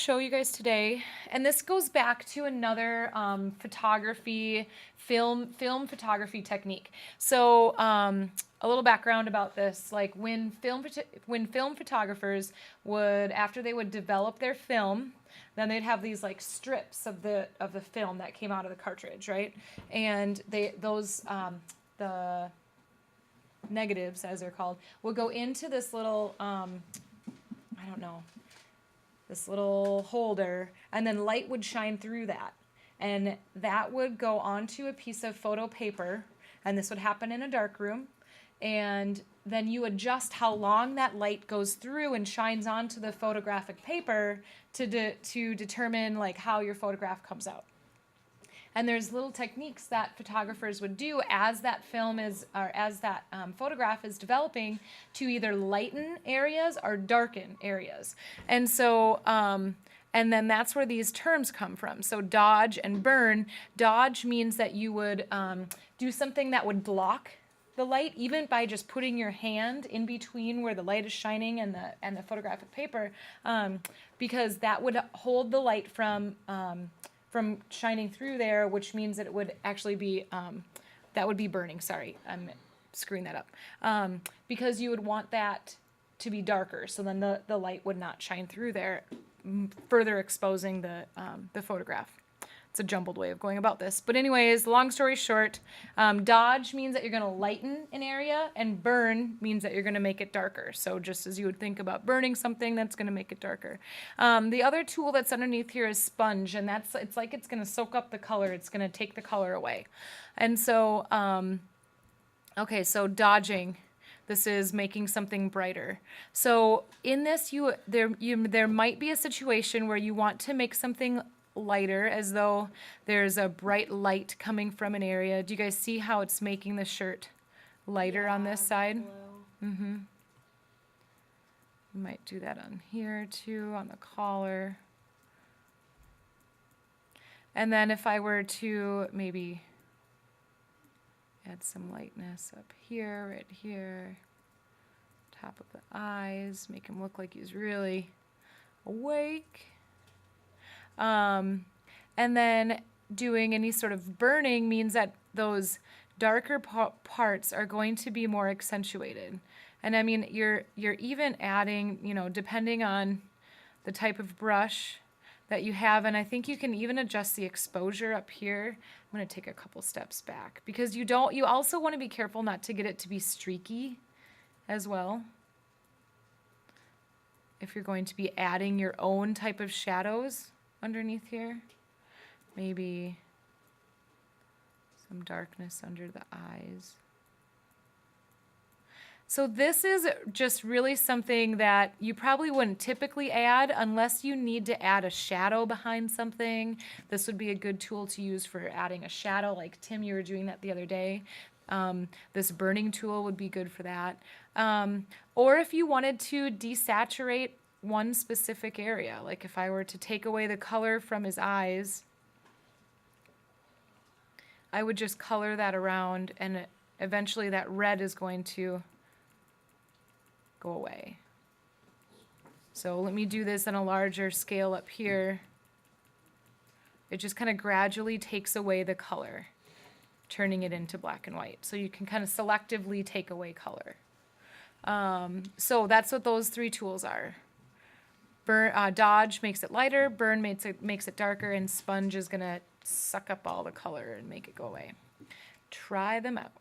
show you guys today, and this goes back to another photography, film photography technique. So a little background about this, like when film photographers would, after they would develop their film, then they'd have these like strips of the film that came out of the cartridge, right? And the negatives, as they're called, will go into this little I don't know, this little holder, and then light would shine through that. And that would go onto a piece of photo paper, and this would happen in a dark room. And then you adjust how long that light goes through and shines onto the photographic paper to determine like how your photograph comes out. And there's little techniques that photographers would do as that film is, or as that photograph is developing, to either lighten areas or darken areas. And so, and then that's where these terms come from. So dodge and burn. Dodge means that you would do something that would block the light, even by just putting your hand in between where the light is shining and the photographic paper, because that would hold the light from shining through there, which means that it would actually be, that would be burning. Sorry, I'm screwing that up. Because you would want that to be darker, so then the light would not shine through there, further exposing the photograph. It's a jumbled way of going about this. But anyways, long story short, dodge means that you're going to lighten an area, and burn means that you're going to make it darker. So just as you would think about burning something, that's going to make it darker. The other tool that's underneath here is sponge, and it's like it's going to soak up the color. It's going to take the color away. And so, okay, so dodging. This is making something brighter. So in this, there might be a situation where you want to make something lighter, as though there's a bright light coming from an area. Do you guys see how it's making the shirt lighter on this side? Mm-hmm. You might do that on here too, on the collar. And then if I were to maybe add some lightness up here, right here, top of the eyes, make him look like he's really awake. And then doing any sort of burning means that those darker parts are going to be more accentuated. And I mean, you're even adding, you know, depending on the type of brush that you have, and I think you can even adjust the exposure up here. I'm going to take a couple steps back, because you also want to be careful not to get it to be streaky as well. If you're going to be adding your own type of shadows underneath here, maybe some darkness under the eyes. So this is just really something that you probably wouldn't typically add unless you need to add a shadow behind something. This would be a good tool to use for adding a shadow, like Tim, you were doing that the other day. This burning tool would be good for that. Or if you wanted to desaturate one specific area, like if I were to take away the color from his eyes, I would just color that around, and eventually that red is going to go away. So let me do this on a larger scale up here. It just kind of gradually takes away the color, turning it into black and white. So you can kind of selectively take away color. So that's what those three tools are. Dodge makes it lighter, burn makes it darker, and sponge is going to suck up all the color and make it go away. Try them out.